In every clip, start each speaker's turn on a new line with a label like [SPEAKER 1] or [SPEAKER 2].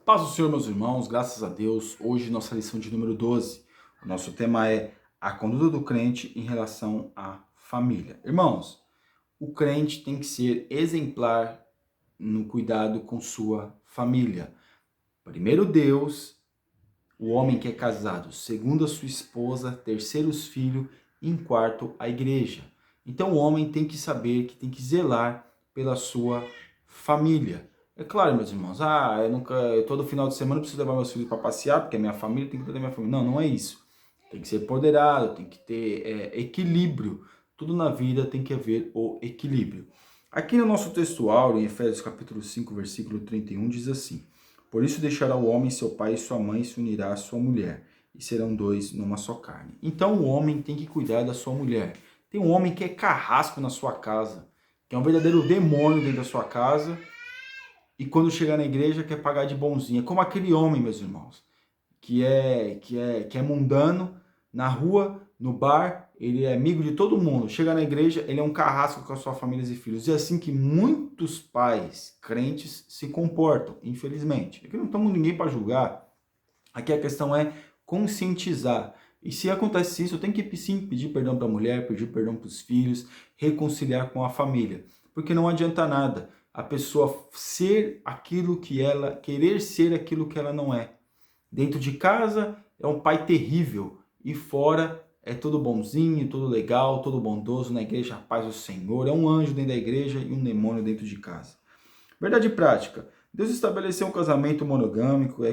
[SPEAKER 1] Paz do Senhor, meus irmãos, graças a Deus. Hoje, nossa lição de número 12. O nosso tema é a conduta do crente em relação à família. Irmãos, o crente tem que ser exemplar no cuidado com sua família. Primeiro Deus, o homem que é casado. Segundo a sua esposa, terceiro os filhos e em quarto a igreja. Então o homem tem que saber que tem que zelar pela sua família. É claro, meus irmãos, todo final de semana eu preciso levar meus filhos para passear, porque a minha família tem que cuidar da minha família. Não, não é isso. Tem que ser ponderado, tem que ter equilíbrio. Tudo na vida tem que haver o equilíbrio. Aqui no nosso textual, em Efésios capítulo 5, versículo 31, diz assim: Por isso deixará o homem seu pai e sua mãe e se unirá à sua mulher, e serão dois numa só carne. Então o homem tem que cuidar da sua mulher. Tem um homem que é carrasco na sua casa, que é um verdadeiro demônio dentro da sua casa, e quando chegar na igreja quer pagar de bonzinho. É como aquele homem, meus irmãos, que é mundano, na rua, no bar, ele é amigo de todo mundo. Chega na igreja, ele é um carrasco com a sua família e filhos. E é assim que muitos pais crentes se comportam, infelizmente. Aqui não estamos ninguém para julgar. Aqui a questão é conscientizar. E se acontece isso, tem que sim pedir perdão para a mulher, pedir perdão para os filhos, reconciliar com a família. Porque não adianta nada a pessoa ser aquilo que ela, querer ser aquilo que ela não é. Dentro de casa é um pai terrível e fora é tudo bonzinho, tudo legal, tudo bondoso. Na igreja, a paz do Senhor. É um anjo dentro da igreja e um demônio dentro de casa. Verdade prática. Deus estabeleceu um casamento monogâmico,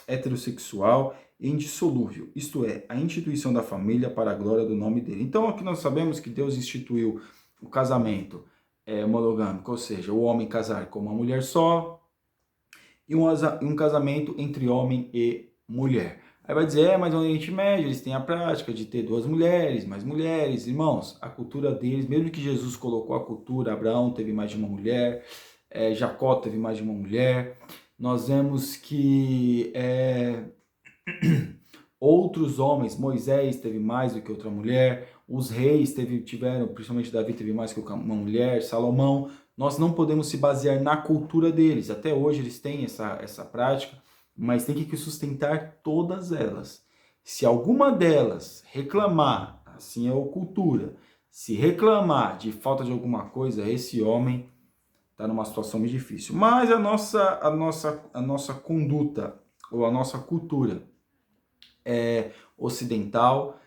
[SPEAKER 1] heterossexual e indissolúvel. Isto é, a instituição da família para a glória do nome dele. Então aqui nós sabemos que Deus instituiu o casamento monogâmico, ou seja, o homem casar com uma mulher só, e um casamento entre homem e mulher. Aí vai dizer, mas no Oriente Médio eles têm a prática de ter duas mulheres, mais mulheres. Irmãos, a cultura deles, mesmo que Jesus colocou a cultura, Abraão teve mais de uma mulher, Jacó teve mais de uma mulher, nós vemos que outros homens, Moisés teve mais do que outra mulher, os reis tiveram, principalmente Davi teve mais que uma mulher, Salomão. Nós não podemos se basear na cultura deles. Até hoje eles têm essa prática, mas tem que sustentar todas elas. Se alguma delas reclamar, assim é a cultura, se reclamar de falta de alguma coisa, esse homem está numa situação muito difícil. Mas a nossa conduta ou a nossa cultura ocidental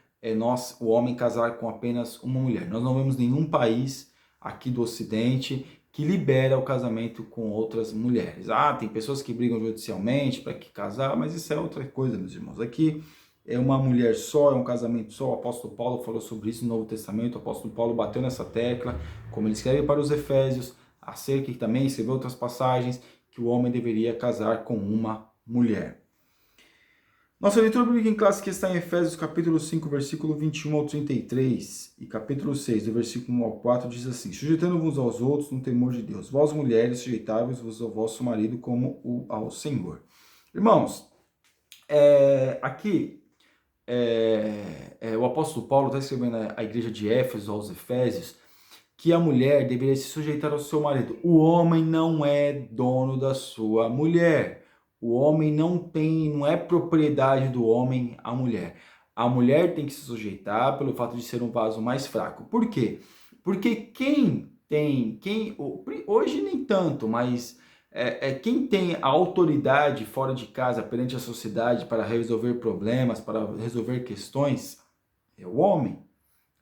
[SPEAKER 1] o homem casar com apenas uma mulher. Nós não vemos nenhum país aqui do Ocidente que libera o casamento com outras mulheres. Tem pessoas que brigam judicialmente para que casar, mas isso é outra coisa, meus irmãos. Aqui é uma mulher só, é um casamento só. O apóstolo Paulo falou sobre isso no Novo Testamento. O apóstolo Paulo bateu nessa tecla, como ele escreve para os Efésios, acerca que também escreveu outras passagens, que o homem deveria casar com uma mulher. Nossa leitura bíblica em classe que está em Efésios capítulo 5, versículo 21 ao 33 e capítulo 6, do versículo 1 ao 4, diz assim: Sujeitando-vos aos outros no temor de Deus, vós mulheres, sujeitáveis-vos ao vosso marido como ao Senhor. Irmãos, aqui o apóstolo Paulo está escrevendo à igreja de Éfeso, aos Efésios, que a mulher deveria se sujeitar ao seu marido. O homem não é dono da sua mulher. O homem não é propriedade do homem a mulher. A mulher tem que se sujeitar pelo fato de ser um vaso mais fraco. Por quê? Porque hoje nem tanto, mas quem tem a autoridade fora de casa perante a sociedade para resolver problemas, para resolver questões, é o homem.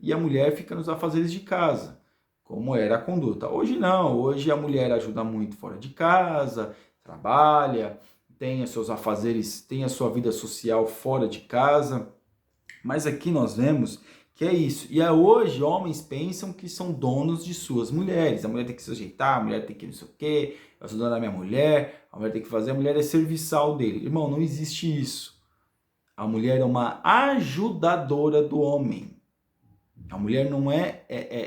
[SPEAKER 1] E a mulher fica nos afazeres de casa, como era a conduta. Hoje não, hoje a mulher ajuda muito fora de casa, trabalha, tem os seus afazeres, tem a sua vida social fora de casa, mas aqui nós vemos que é isso. E hoje homens pensam que são donos de suas mulheres. A mulher tem que se sujeitar, a mulher tem que não sei o quê, eu sou dona da minha mulher, a mulher tem que fazer, a mulher é serviçal dele. Irmão, não existe isso. A mulher é uma ajudadora do homem. A mulher não é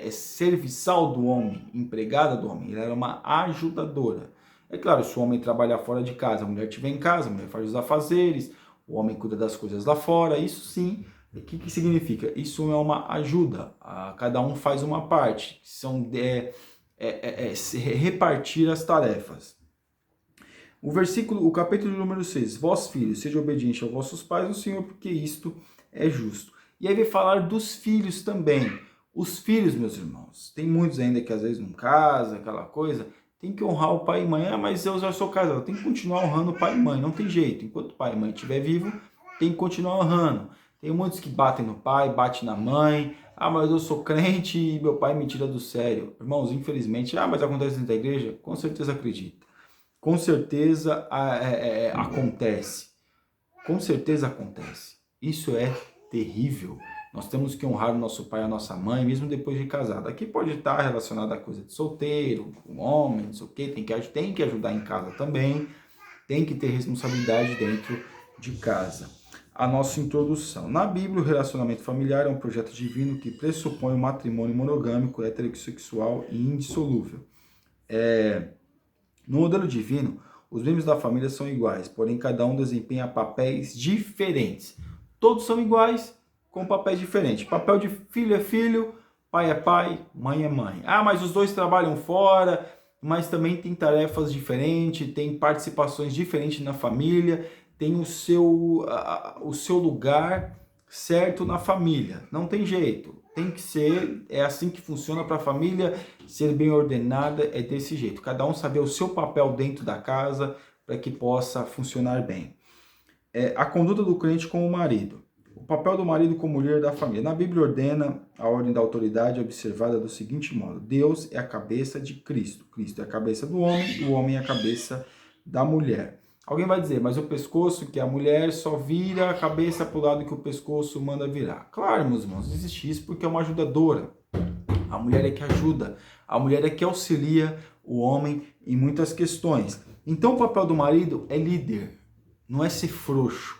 [SPEAKER 1] serviçal do homem, empregada do homem, ela é uma ajudadora. É claro, se o homem trabalhar fora de casa, a mulher estiver em casa, a mulher faz os afazeres, o homem cuida das coisas lá fora, isso sim. O que significa? Isso é uma ajuda, cada um faz uma parte, repartir as tarefas. O capítulo número 6, vós filhos, sejam obedientes aos vossos pais no Senhor, porque isto é justo. E aí vai falar dos filhos também. Os filhos, meus irmãos, tem muitos ainda que às vezes não casam, aquela coisa, tem que honrar o pai e mãe. Ah, mas eu já sou casado, tem que continuar honrando o pai e mãe, não tem jeito. Enquanto o pai e mãe estiver vivo, tem que continuar honrando. Tem muitos que batem no pai, batem na mãe. Ah, mas eu sou crente e meu pai me tira do sério. Irmãos, infelizmente, mas acontece dentro da igreja? Com certeza acredita. Com certeza acontece. Com certeza acontece. Isso é terrível. Nós temos que honrar o nosso pai e a nossa mãe, mesmo depois de casado. Aqui pode estar relacionado a coisa de solteiro, com homem, não sei o quê. Tem que ajudar em casa também. Tem que ter responsabilidade dentro de casa. A nossa introdução. Na Bíblia, o relacionamento familiar é um projeto divino que pressupõe um matrimônio monogâmico, heterossexual e indissolúvel. No modelo divino, os membros da família são iguais, porém cada um desempenha papéis diferentes. Todos são iguais, com papéis diferentes. Papel de filho é filho, pai é pai, mãe é mãe. Ah, mas os dois trabalham fora, mas também tem tarefas diferentes, tem participações diferentes na família, tem o seu lugar certo na família. Não tem jeito. Tem que ser, é assim que funciona para a família ser bem ordenada, é desse jeito. Cada um saber o seu papel dentro da casa para que possa funcionar bem. A conduta do crente com o marido. O papel do marido como líder da família. Na Bíblia ordena a ordem da autoridade observada do seguinte modo: Deus é a cabeça de Cristo. Cristo é a cabeça do homem, o homem é a cabeça da mulher. Alguém vai dizer, mas o pescoço, que a mulher só vira a cabeça para o lado que o pescoço manda virar. Claro, meus irmãos, existe isso porque é uma ajudadora. A mulher é que ajuda, a mulher é que auxilia o homem em muitas questões. Então o papel do marido é líder, não é ser frouxo.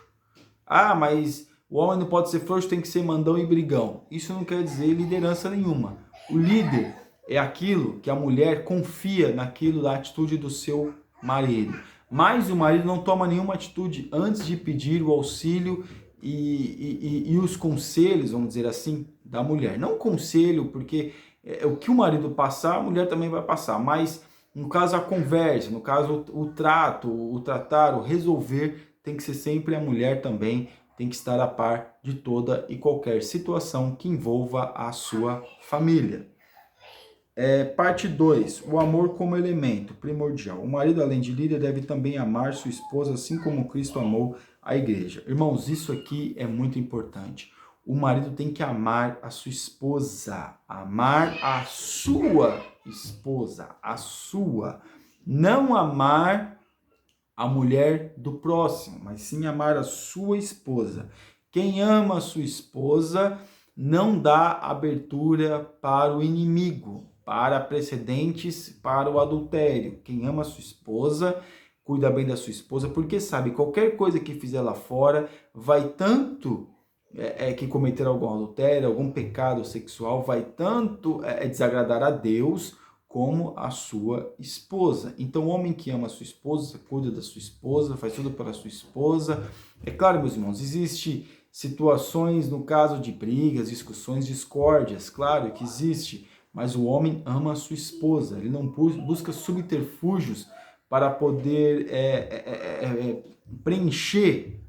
[SPEAKER 1] Ah, mas o homem não pode ser frouxo, tem que ser mandão e brigão. Isso não quer dizer liderança nenhuma. O líder é aquilo que a mulher confia naquilo da atitude do seu marido. Mas o marido não toma nenhuma atitude antes de pedir o auxílio e os conselhos, vamos dizer assim, da mulher. Não conselho, porque o que o marido passar, a mulher também vai passar. Mas, no caso, a conversa, no caso, o trato, o tratar, o resolver, tem que ser sempre a mulher também, tem que estar a par de toda e qualquer situação que envolva a sua família. Parte 2. O amor como elemento primordial. O marido, além de líder, deve também amar sua esposa, assim como Cristo amou a igreja. Irmãos, isso aqui é muito importante. O marido tem que amar a sua esposa. Amar a sua esposa. A sua. Não amar a mulher do próximo, mas sim amar a sua esposa. Quem ama a sua esposa não dá abertura para o inimigo, para precedentes, para o adultério. Quem ama a sua esposa, cuida bem da sua esposa, porque sabe, qualquer coisa que fizer lá fora vai tanto que cometer algum adultério, algum pecado sexual, vai tanto desagradar a Deus como a sua esposa. Então, o homem que ama a sua esposa, cuida da sua esposa, faz tudo pela sua esposa. É claro, meus irmãos, existe situações, no caso de brigas, discussões, discórdias, claro que existe, mas o homem ama a sua esposa, ele não busca subterfúgios para poder preencher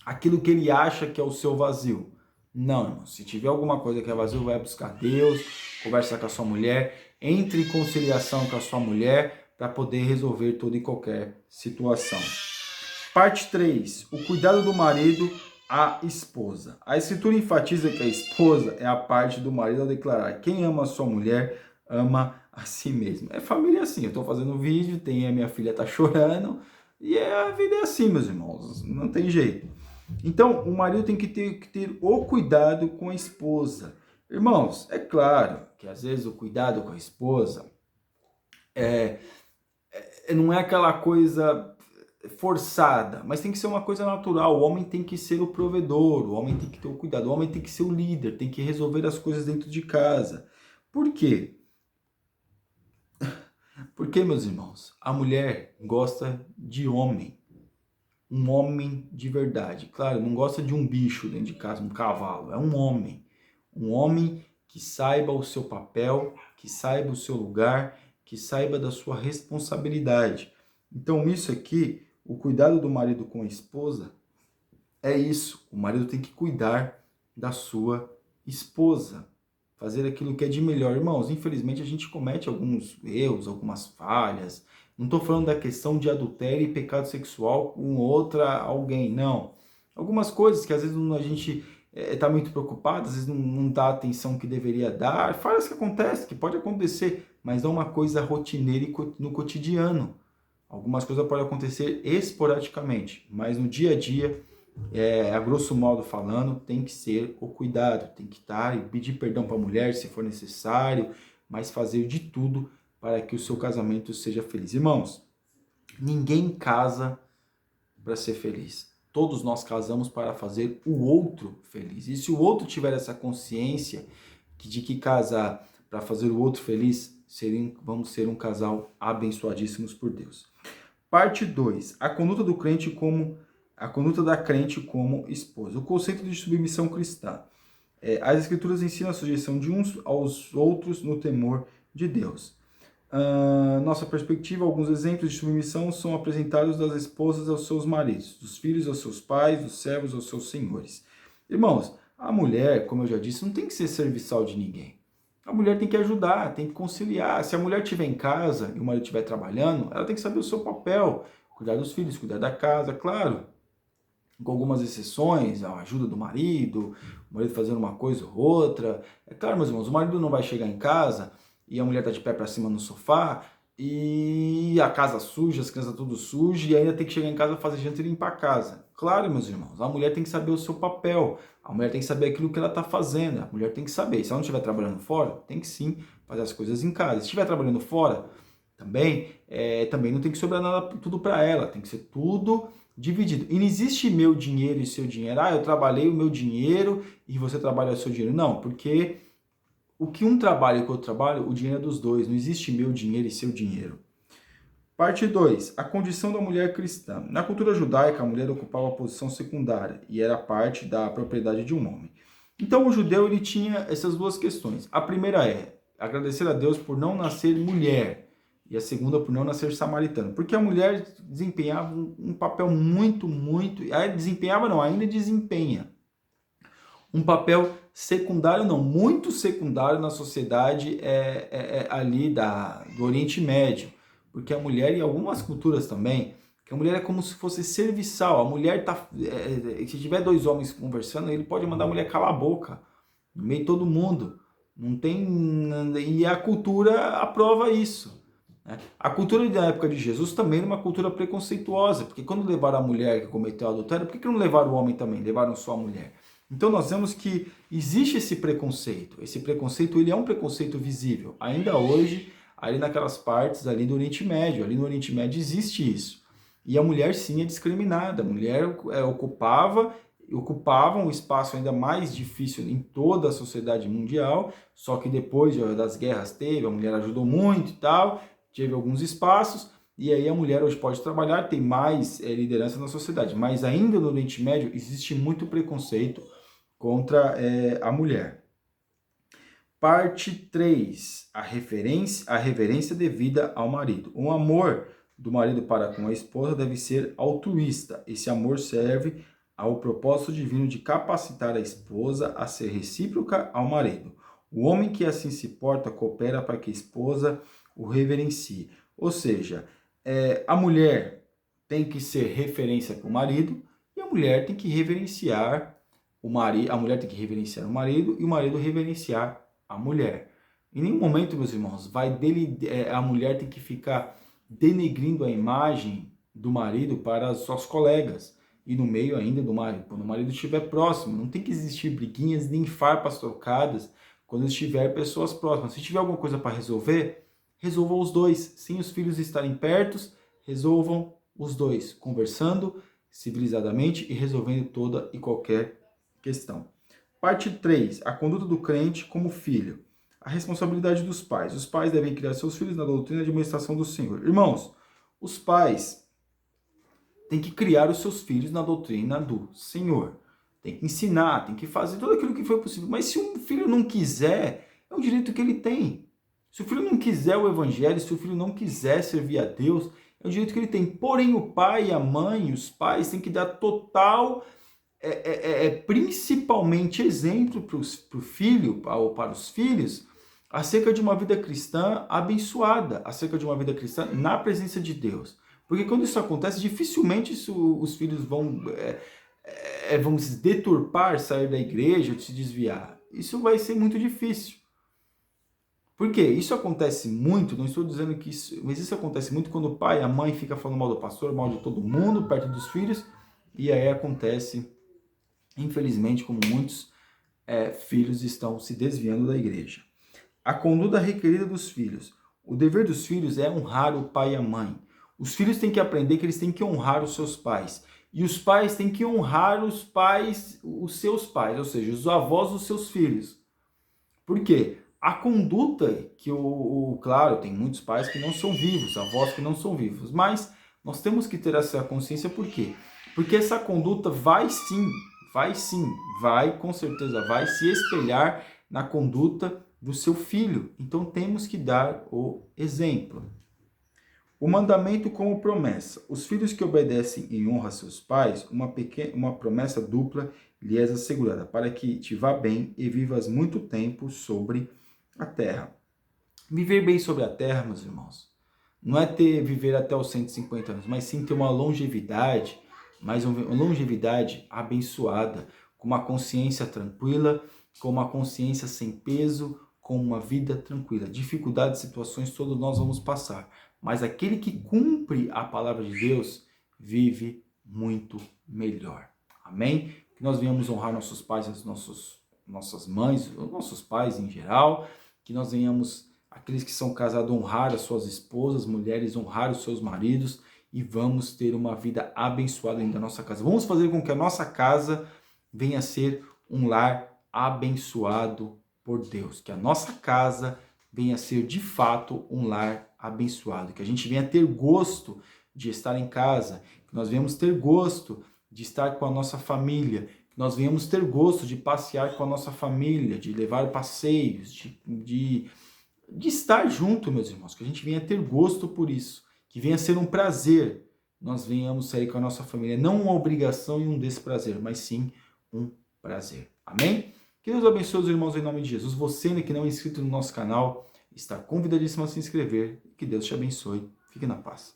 [SPEAKER 1] aquilo que ele acha que é o seu vazio. Não, irmão, se tiver alguma coisa que é vazio, vai buscar Deus, conversa com a sua mulher, entre em conciliação com a sua mulher para poder resolver toda e qualquer situação. Parte 3. O cuidado do marido à esposa. A escritura enfatiza que a esposa é a parte do marido a declarar: quem ama a sua mulher, ama a si mesmo. É família assim, eu estou fazendo vídeo, a minha filha tá chorando, e a vida é assim, meus irmãos, não tem jeito. Então, o marido tem que ter o cuidado com a esposa. Irmãos, é claro que às vezes o cuidado com a esposa não é aquela coisa forçada, mas tem que ser uma coisa natural. O homem tem que ser o provedor, o homem tem que ter o cuidado, o homem tem que ser o líder, tem que resolver as coisas dentro de casa. Por quê? Porque, meus irmãos, a mulher gosta de homem. Um homem de verdade. Claro, não gosta de um bicho dentro de casa, um cavalo. É um homem. Um homem que saiba o seu papel, que saiba o seu lugar, que saiba da sua responsabilidade. Então, isso aqui, o cuidado do marido com a esposa, é isso. O marido tem que cuidar da sua esposa, fazer aquilo que é de melhor. Irmãos, infelizmente a gente comete alguns erros, algumas falhas. Não estou falando da questão de adultério e pecado sexual com outra alguém, não. Algumas coisas que às vezes a gente está muito preocupado, às vezes não dá a atenção que deveria dar. Falhas que acontecem, que pode acontecer, mas não uma coisa rotineira e no cotidiano. Algumas coisas podem acontecer esporadicamente, mas no dia a dia, a grosso modo falando, tem que ser o cuidado, tem que estar e pedir perdão para a mulher se for necessário, mas fazer de tudo para que o seu casamento seja feliz. Irmãos, ninguém casa para ser feliz. Todos nós casamos para fazer o outro feliz. E se o outro tiver essa consciência de que casar para fazer o outro feliz, vamos ser um casal abençoadíssimos por Deus. Parte 2. A conduta da crente como esposa. O conceito de submissão cristã. As escrituras ensinam a sujeição de uns aos outros no temor de Deus. Nossa perspectiva, alguns exemplos de submissão são apresentados das esposas aos seus maridos, dos filhos aos seus pais, dos servos aos seus senhores. Irmãos, a mulher, como eu já disse, não tem que ser serviçal de ninguém. A mulher tem que ajudar, tem que conciliar. Se a mulher estiver em casa e o marido estiver trabalhando, ela tem que saber o seu papel, cuidar dos filhos, cuidar da casa, claro, com algumas exceções, a ajuda do marido, o marido fazendo uma coisa ou outra. É claro, meus irmãos, o marido não vai chegar em casa e a mulher está de pé para cima no sofá e a casa suja, as crianças tudo sujo e ainda tem que chegar em casa, fazer janta e limpar a casa. Claro, meus irmãos, a mulher tem que saber o seu papel, a mulher tem que saber aquilo que ela está fazendo, a mulher tem que saber. E se ela não estiver trabalhando fora, tem que sim fazer as coisas em casa. Se estiver trabalhando fora, também não tem que sobrar nada tudo para ela, tem que ser tudo dividido. E não existe meu dinheiro e seu dinheiro. Eu trabalhei o meu dinheiro e você trabalha o seu dinheiro. Não, porque o que um trabalha e o que outro trabalha, o dinheiro é dos dois. Não existe meu dinheiro e seu dinheiro. Parte 2. A condição da mulher cristã. Na cultura judaica, a mulher ocupava a posição secundária e era parte da propriedade de um homem. Então, o judeu ele tinha essas duas questões. A primeira é agradecer a Deus por não nascer mulher e a segunda por não nascer samaritano. Porque a mulher desempenhava um papel ainda desempenha um papel secundário, muito secundário na sociedade ali do Oriente Médio. Porque a mulher, em algumas culturas também, que a mulher é como se fosse serviçal. A mulher se tiver dois homens conversando, ele pode mandar a mulher calar a boca, no meio de todo mundo. Não tem. E a cultura aprova isso. Né? A cultura da época de Jesus também era uma cultura preconceituosa, porque quando levaram a mulher que cometeu adultério, por que não levaram o homem também? Levaram só a mulher. Então nós vemos que existe esse preconceito. Esse preconceito ele é um preconceito visível. Ainda hoje, ali naquelas partes ali do Oriente Médio. Ali no Oriente Médio existe isso. E a mulher sim é discriminada. A mulher ocupava um espaço ainda mais difícil em toda a sociedade mundial, só que depois das guerras a mulher ajudou muito e tal, teve alguns espaços, e aí a mulher hoje pode trabalhar, tem mais liderança na sociedade. Mas ainda no Oriente Médio existe muito preconceito contra a mulher. Parte 3. A reverência devida ao marido. O amor do marido para com a esposa deve ser altruísta. Esse amor serve ao propósito divino de capacitar a esposa a ser recíproca ao marido. O homem que assim se porta coopera para que a esposa o reverencie. Ou seja, a mulher tem que ser referência para o marido e a mulher tem que reverenciar o marido. A mulher tem que reverenciar o marido e o marido reverenciar a mulher. Em nenhum momento, meus irmãos, a mulher tem que ficar denegrindo a imagem do marido para as suas colegas e no meio ainda do marido. Quando o marido estiver próximo, não tem que existir briguinhas nem farpas trocadas quando estiver pessoas próximas. Se tiver alguma coisa para resolver, resolvam os dois. Sem os filhos estarem perto, resolvam os dois, conversando civilizadamente e resolvendo toda e qualquer questão. Parte 3. A conduta do crente como filho. A responsabilidade dos pais. Os pais devem criar seus filhos na doutrina e administração do Senhor. Irmãos, os pais têm que criar os seus filhos na doutrina do Senhor. Tem que ensinar, tem que fazer tudo aquilo que foi possível. Mas se um filho não quiser, é um direito que ele tem. Se o filho não quiser o evangelho, se o filho não quiser servir a Deus, é o direito que ele tem. Porém, o pai e a mãe, os pais, têm que dar total, principalmente exemplo para o filho, ou para os filhos, acerca de uma vida cristã abençoada, acerca de uma vida cristã na presença de Deus. Porque quando isso acontece, dificilmente os filhos vão se deturpar, sair da igreja, se desviar. Isso vai ser muito difícil. Por quê? Isso acontece muito, não estou dizendo que isso, mas isso acontece muito quando o pai e a mãe ficam falando mal do pastor, mal de todo mundo, perto dos filhos, e aí acontece, infelizmente, como muitos filhos estão se desviando da igreja. A conduta requerida dos filhos. O dever dos filhos é honrar o pai e a mãe. Os filhos têm que aprender que eles têm que honrar os seus pais. E os pais têm que honrar os pais, os seus pais, ou seja, os avós dos seus filhos. Por quê? A conduta que claro, tem muitos pais que não são vivos, avós que não são vivos, mas nós temos que ter essa consciência, por quê? Porque essa conduta vai com certeza vai se espelhar na conduta do seu filho. Então temos que dar o exemplo. O mandamento como promessa. Os filhos que obedecem em honra a seus pais, uma promessa dupla lhe é assegurada, para que te vá bem e vivas muito tempo sobre a terra. Viver bem sobre a terra, meus irmãos, não é viver até os 150 anos, mas sim ter uma longevidade, mas uma longevidade abençoada, com uma consciência tranquila, com uma consciência sem peso, com uma vida tranquila. Dificuldades, situações, todos nós vamos passar. Mas aquele que cumpre a palavra de Deus vive muito melhor. Amém? Que nós venhamos honrar nossos pais, nossas mães, os nossos pais em geral. Que nós venhamos, aqueles que são casados, honrar as suas esposas, mulheres, honrar os seus maridos. E vamos ter uma vida abençoada dentro da nossa casa. Vamos fazer com que a nossa casa venha a ser um lar abençoado por Deus. Que a nossa casa venha a ser de fato um lar abençoado, que a gente venha ter gosto de estar em casa, que nós venhamos ter gosto de estar com a nossa família, que nós venhamos ter gosto de passear com a nossa família, de levar passeios, de estar junto, meus irmãos, que a gente venha ter gosto por isso, que venha ser um prazer, nós venhamos sair com a nossa família, não uma obrigação e um desprazer, mas sim um prazer. Amém? Que Deus abençoe os irmãos em nome de Jesus. Você que não é inscrito no nosso canal, está convidadíssimo a se inscrever. Que Deus te abençoe. Fique na paz.